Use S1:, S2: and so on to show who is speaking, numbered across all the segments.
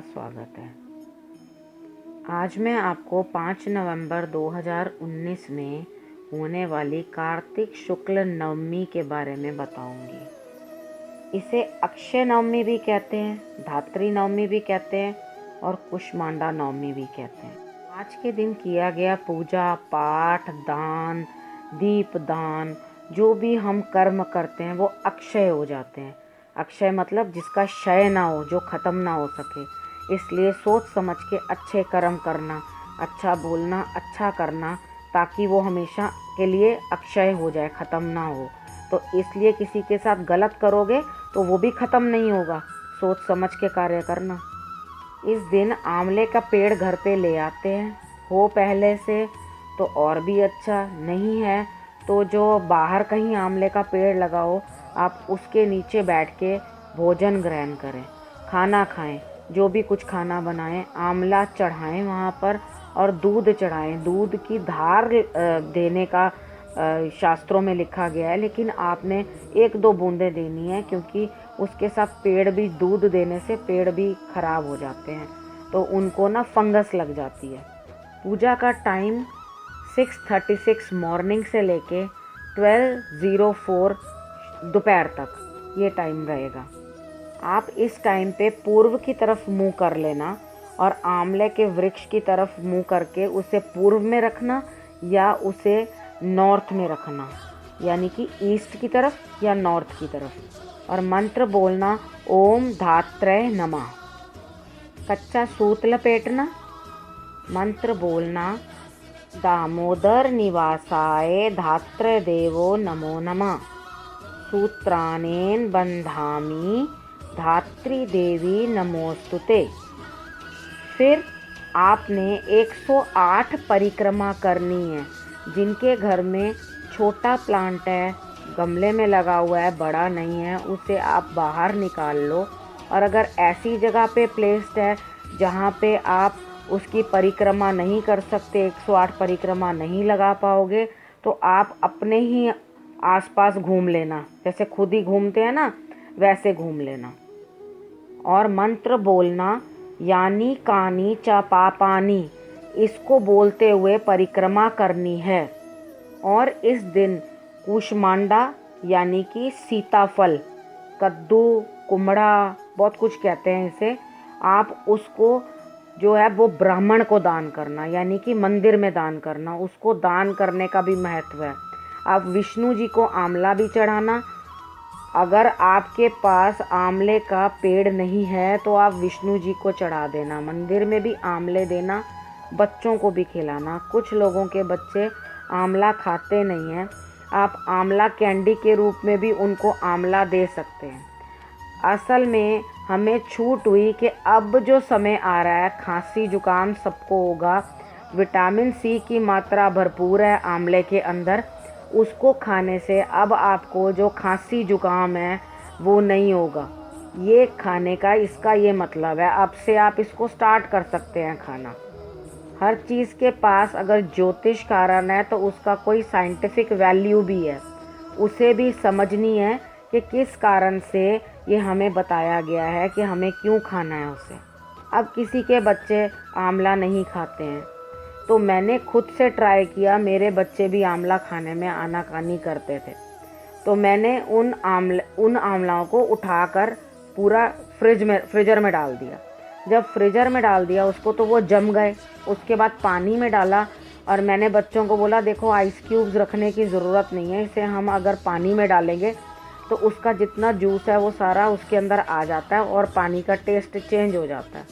S1: स्वागत है। आज मैं आपको 5 नवंबर 2019 में होने वाली कार्तिक शुक्ल नवमी के बारे में बताऊंगी। इसे अक्षय नवमी भी कहते हैं, धात्री नवमी भी कहते हैं और कुष्मांडा नवमी भी कहते हैं। आज के दिन किया गया पूजा पाठ, दान, दीपदान, जो भी हम कर्म करते हैं वो अक्षय हो जाते हैं। अक्षय मतलब जिसका क्षय ना हो, जो ख़त्म ना हो सके। इसलिए सोच समझ के अच्छे कर्म करना, अच्छा बोलना, अच्छा करना, ताकि वो हमेशा के लिए अक्षय हो जाए, ख़त्म ना हो। तो इसलिए किसी के साथ गलत करोगे तो वो भी ख़त्म नहीं होगा। सोच समझ के कार्य करना। इस दिन आंवले का पेड़ घर पे ले आते हैं, हो पहले से तो और भी अच्छा, नहीं है तो जो बाहर कहीं आंवले का पेड़ लगाओ, आप उसके नीचे बैठ के भोजन ग्रहण करें, खाना खाएं, जो भी कुछ खाना बनाएं, आंवला चढ़ाएं वहाँ पर और दूध चढ़ाएं। दूध की धार देने का शास्त्रों में लिखा गया है, लेकिन आपने 1-2 बूंदें देनी है, क्योंकि उसके साथ पेड़ भी, दूध देने से पेड़ भी खराब हो जाते हैं, तो उनको ना फंगस लग जाती है। पूजा का टाइम 6:36 मॉर्निंग से लेके 12:04 दोपहर तक ये टाइम रहेगा। आप इस टाइम पे पूर्व की तरफ मुंह कर लेना और आंवले के वृक्ष की तरफ मुंह करके उसे पूर्व में रखना या उसे नॉर्थ में रखना, यानी कि ईस्ट की तरफ या नॉर्थ की तरफ, और मंत्र बोलना ओम धात्रय नमः। कच्चा सूत लपेटना, मंत्र बोलना दामोदर निवासाय धात्र देवो नमो नमः, सूत्रानेन बंधामि धात्री देवी नमोस्तुते। फिर आपने 108 परिक्रमा करनी है। जिनके घर में छोटा प्लांट है, गमले में लगा हुआ है, बड़ा नहीं है, उसे आप बाहर निकाल लो। और अगर ऐसी जगह पे प्लेस्ड है जहाँ पे आप उसकी परिक्रमा नहीं कर सकते, 108 परिक्रमा नहीं लगा पाओगे, तो आप अपने ही आसपास घूम लेना, जैसे खुद ही घूमते हैं ना, वैसे घूम लेना। और मंत्र बोलना यानी कानी च पापानी, इसको बोलते हुए परिक्रमा करनी है। और इस दिन कुष्मांडा यानी कि सीताफल, कद्दू, कुमड़ा, बहुत कुछ कहते हैं इसे, आप उसको जो है वो ब्राह्मण को दान करना, यानी कि मंदिर में दान करना। उसको दान करने का भी महत्व है। आप विष्णु जी को आंवला भी चढ़ाना। अगर आपके पास आंवले का पेड़ नहीं है तो आप विष्णु जी को चढ़ा देना। मंदिर में भी आंवले देना, बच्चों को भी खिलाना। कुछ लोगों के बच्चे आंवला खाते नहीं हैं, आप आंवला कैंडी के रूप में भी उनको आंवला दे सकते हैं। असल में हमें छूट हुई कि अब जो समय आ रहा है, खांसी जुकाम सबको होगा, विटामिन सी की मात्रा भरपूर है आंवले के अंदर, उसको खाने से अब आपको जो खांसी जुकाम है वो नहीं होगा। ये खाने का इसका ये मतलब है, अब से आप इसको स्टार्ट कर सकते हैं खाना। हर चीज़ के पास अगर ज्योतिष कारण है तो उसका कोई साइंटिफिक वैल्यू भी है, उसे भी समझनी है कि किस कारण से ये हमें बताया गया है कि हमें क्यों खाना है उसे। अब किसी के बच्चे आंवला नहीं खाते हैं, तो मैंने खुद से ट्राई किया, मेरे बच्चे भी आंवला खाने में आनाकानी करते थे, तो मैंने उन आंवलाओं को उठाकर पूरा फ्रीजर में डाल दिया। जब फ्रीजर में डाल दिया उसको तो वो जम गए। उसके बाद पानी में डाला और मैंने बच्चों को बोला देखो आइस क्यूब्स रखने की ज़रूरत नहीं है, इसे हम अगर पानी में डालेंगे तो उसका जितना जूस है वो सारा उसके अंदर आ जाता है और पानी का टेस्ट चेंज हो जाता है।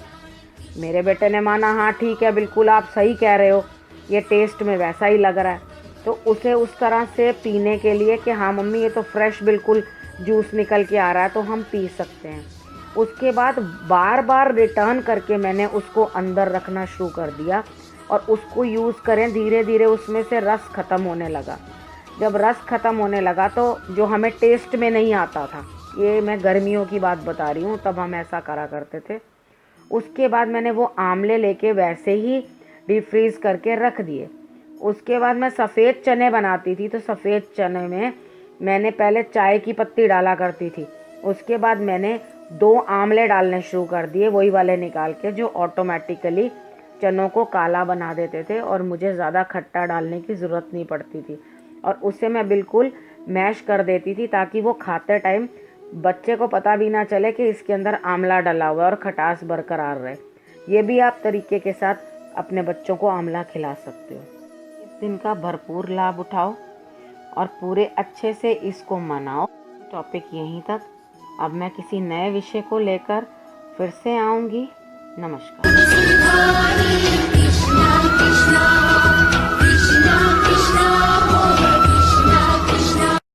S1: मेरे बेटे ने माना, हाँ ठीक है, बिल्कुल आप सही कह रहे हो, ये टेस्ट में वैसा ही लग रहा है। तो उसे उस तरह से पीने के लिए कि हाँ मम्मी ये तो फ्रेश बिल्कुल जूस निकल के आ रहा है, तो हम पी सकते हैं। उसके बाद बार बार रिटर्न करके मैंने उसको अंदर रखना शुरू कर दिया और उसको यूज़ करें, धीरे धीरे उसमें से रस ख़त्म होने लगा। जब रस ख़त्म होने लगा तो जो हमें टेस्ट में नहीं आता था, ये मैं गर्मियों की बात बता रही हूँ, तब हम ऐसा करा करते थे। उसके बाद मैंने वो आंवले लेके वैसे ही डीप फ्रीज़ करके रख दिए। उसके बाद मैं सफ़ेद चने बनाती थी, तो सफ़ेद चने में मैंने पहले चाय की पत्ती डाला करती थी, उसके बाद मैंने 2 आंवले डालने शुरू कर दिए, वही वाले निकाल के जो ऑटोमेटिकली चनों को काला बना देते थे और मुझे ज़्यादा खट्टा डालने की ज़रूरत नहीं पड़ती थी। और उसे मैं बिल्कुल मैश कर देती थी ताकि वो खाते टाइम बच्चे को पता भी ना चले कि इसके अंदर आंवला डला हुआ है और खटास बरकरार रहे। ये भी आप तरीके के साथ अपने बच्चों को आंवला खिला सकते हो। इस दिन का भरपूर लाभ उठाओ और पूरे अच्छे से इसको मनाओ। टॉपिक यहीं तक। अब मैं किसी नए विषय को लेकर फिर से आऊँगी। नमस्कार।